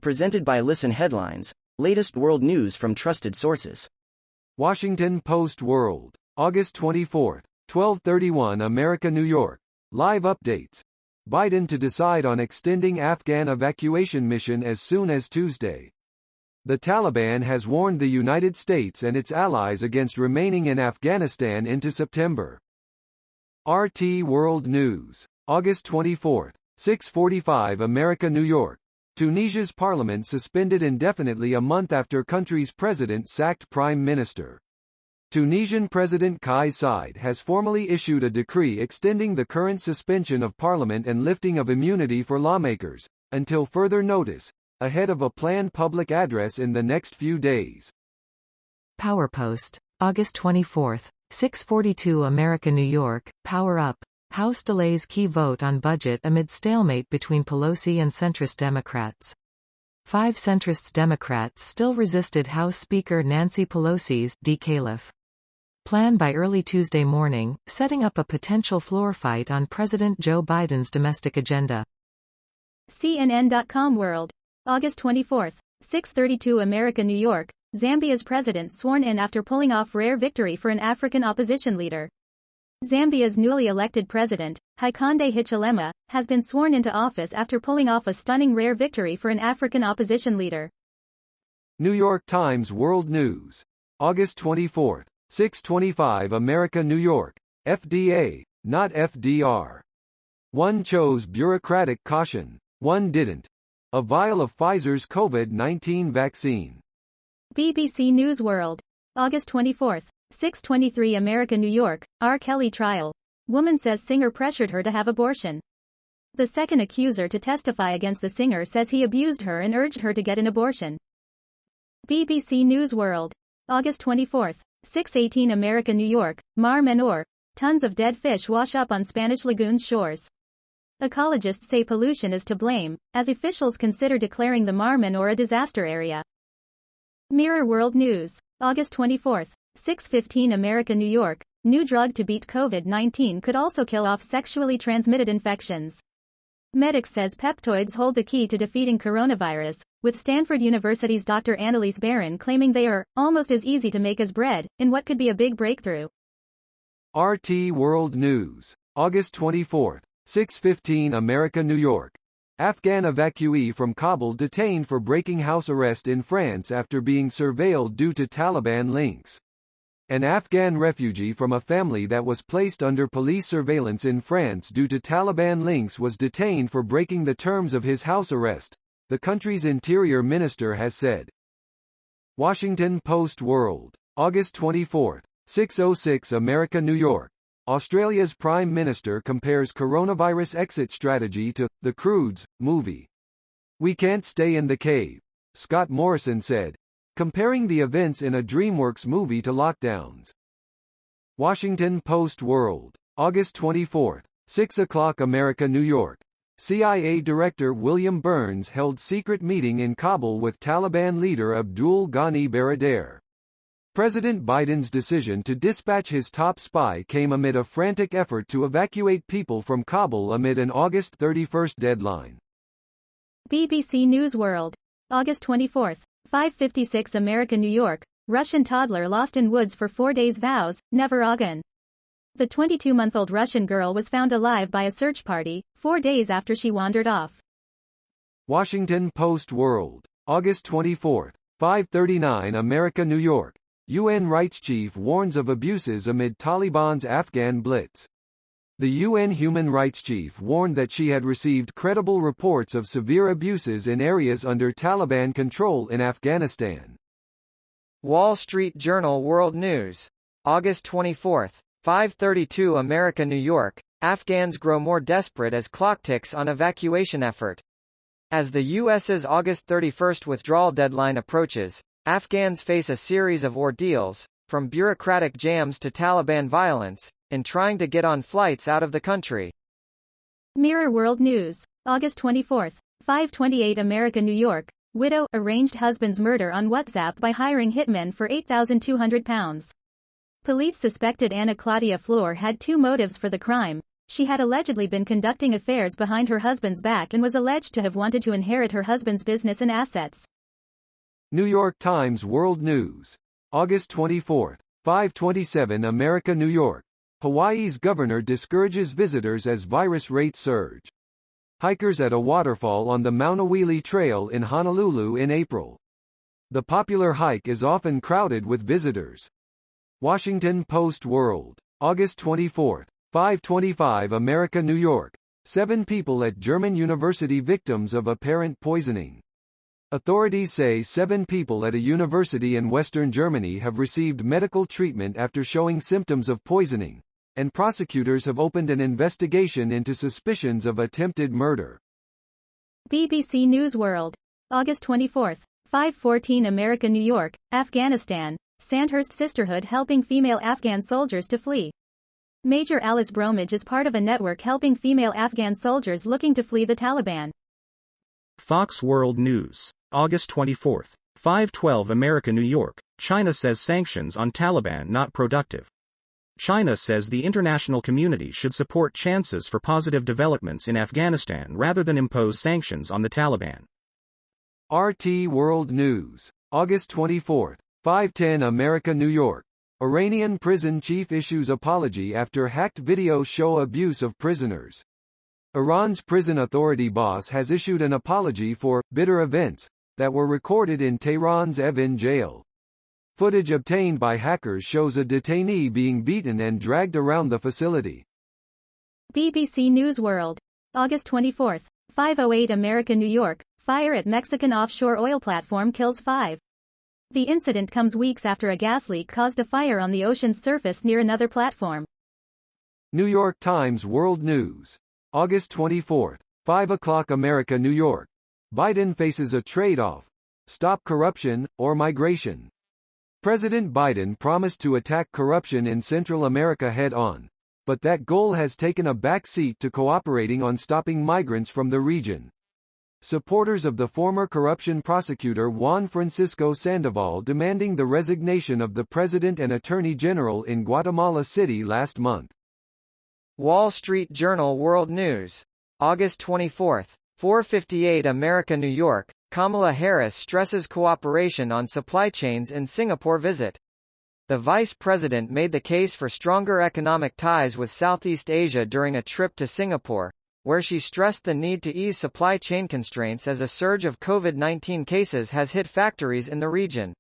Presented by Listen Headlines, latest world news from trusted sources. Washington Post World, August 24, 12:31 America, New York. Live updates. Biden to decide on extending Afghan evacuation mission as soon as Tuesday. The Taliban has warned the United States and its allies against remaining in Afghanistan into September. RT World News, August 24, 6:45 America, New York. Tunisia's parliament suspended indefinitely a month after country's president sacked prime minister. Tunisian President Kais Saied has formally issued a decree extending the current suspension of parliament and lifting of immunity for lawmakers, until further notice, ahead of a planned public address in the next few days. PowerPost, August 24, 6:42 America, New York. Power up. House delays key vote on budget amid stalemate between Pelosi and centrist Democrats. 5 centrist Democrats still resisted House Speaker Nancy Pelosi's decalif plan by early Tuesday morning, setting up a potential floor fight on President Joe Biden's domestic agenda. CNN.com World, August 24, 6:32 America, New York. Zambia's president sworn in after pulling off rare victory for an African opposition leader. Zambia's newly elected president, Hakainde Hichilema, has been sworn into office after pulling off a stunning rare victory for an African opposition leader. New York Times World News, August 24, 6:25 America, New York. F.D.A., not F.D.R. One chose bureaucratic caution, one didn't. A vial of Pfizer's COVID-19 vaccine. BBC News World, August 24, 6:23 America, New York. R. Kelly trial. Woman says singer pressured her to have abortion. The second accuser to testify against the singer says he abused her and urged her to get an abortion. BBC News World, August 24, 6:18 America, New York. Mar Menor. Tons of dead fish wash up on Spanish lagoons' shores. Ecologists say pollution is to blame, as officials consider declaring the Mar Menor a disaster area. Mirror World News, August 24, 6:15 America, New York. New drug to beat COVID-19 could also kill off sexually transmitted infections. Medics says peptoids hold the key to defeating coronavirus, with Stanford University's Dr. Annalise Barron claiming they are almost as easy to make as bread, in what could be a big breakthrough. RT World News, August 24, 6:15 America, New York. Afghan evacuee from Kabul detained for breaking house arrest in France after being surveilled due to Taliban links. An Afghan refugee from a family that was placed under police surveillance in France due to Taliban links was detained for breaking the terms of his house arrest, the country's interior minister has said. Washington Post World, August 24, 6:06 America, New York. Australia's Prime Minister compares coronavirus exit strategy to The Croods movie. "We can't stay in the cave," Scott Morrison said, comparing the events in a DreamWorks movie to lockdowns. Washington Post World, August 24, 6 o'clock America, New York. CIA Director William Burns held secret meeting in Kabul with Taliban leader Abdul Ghani Baradar. President Biden's decision to dispatch his top spy came amid a frantic effort to evacuate people from Kabul amid an August 31 deadline. BBC News World, August 24, 5:56 America, New York. Russian toddler lost in woods for 4 days vows, never again. The 22-month-old Russian girl was found alive by a search party, 4 days after she wandered off. Washington Post World, August 24, 5:39 America, New York. UN rights chief warns of abuses amid Taliban's Afghan blitz. The UN human rights chief warned that she had received credible reports of severe abuses in areas under Taliban control in Afghanistan. Wall Street Journal World News, August 24, 5:32 America, New York. Afghans grow more desperate as clock ticks on evacuation effort. As the U.S.'s August 31 withdrawal deadline approaches, Afghans face a series of ordeals, from bureaucratic jams to Taliban violence, in trying to get on flights out of the country. Mirror World News, August 24, 5:28 America, New York. Widow arranged husband's murder on WhatsApp by hiring hitmen for £8,200. Police suspected Anna Claudia Flor had 2 motives for the crime. She had allegedly been conducting affairs behind her husband's back and was alleged to have wanted to inherit her husband's business and assets. New York Times World News. August 24, 5:27 America, New York. Hawaii's governor discourages visitors as virus rates surge. Hikers at a waterfall on the Maunawili Trail in Honolulu in April. The popular hike is often crowded with visitors. Washington Post World. August 24, 5:25 America, New York. 7 people at German university victims of apparent poisoning. Authorities say 7 people at a university in western Germany have received medical treatment after showing symptoms of poisoning, and prosecutors have opened an investigation into suspicions of attempted murder. BBC News World. August 24, 5:14 America, New York, Afghanistan. Sandhurst Sisterhood helping female Afghan soldiers to flee. Major Alice Bromage is part of a network helping female Afghan soldiers looking to flee the Taliban. Fox World News. August 24, 5:12 America, New York. China says sanctions on Taliban not productive. China says the international community should support chances for positive developments in Afghanistan rather than impose sanctions on the Taliban. RT World News. August 24, 5:10 America, New York. Iranian prison chief issues apology after hacked videos show abuse of prisoners. Iran's prison authority boss has issued an apology for bitter events that were recorded in Tehran's Evin jail. Footage obtained by hackers shows a detainee being beaten and dragged around the facility. BBC News World. August 24, 5:08 America, New York. Fire at Mexican offshore oil platform kills 5. The incident comes weeks after a gas leak caused a fire on the ocean's surface near another platform. New York Times World News. August 24, 5 o'clock America, New York. Biden faces a trade-off. Stop corruption, or migration. President Biden promised to attack corruption in Central America head-on, but that goal has taken a back seat to cooperating on stopping migrants from the region. Supporters of the former corruption prosecutor Juan Francisco Sandoval demanding the resignation of the president and attorney general in Guatemala City last month. Wall Street Journal World News. August 24, 4:58 America, New York. Kamala Harris stresses cooperation on supply chains in Singapore visit. The vice president made the case for stronger economic ties with Southeast Asia during a trip to Singapore, where she stressed the need to ease supply chain constraints as a surge of COVID-19 cases has hit factories in the region.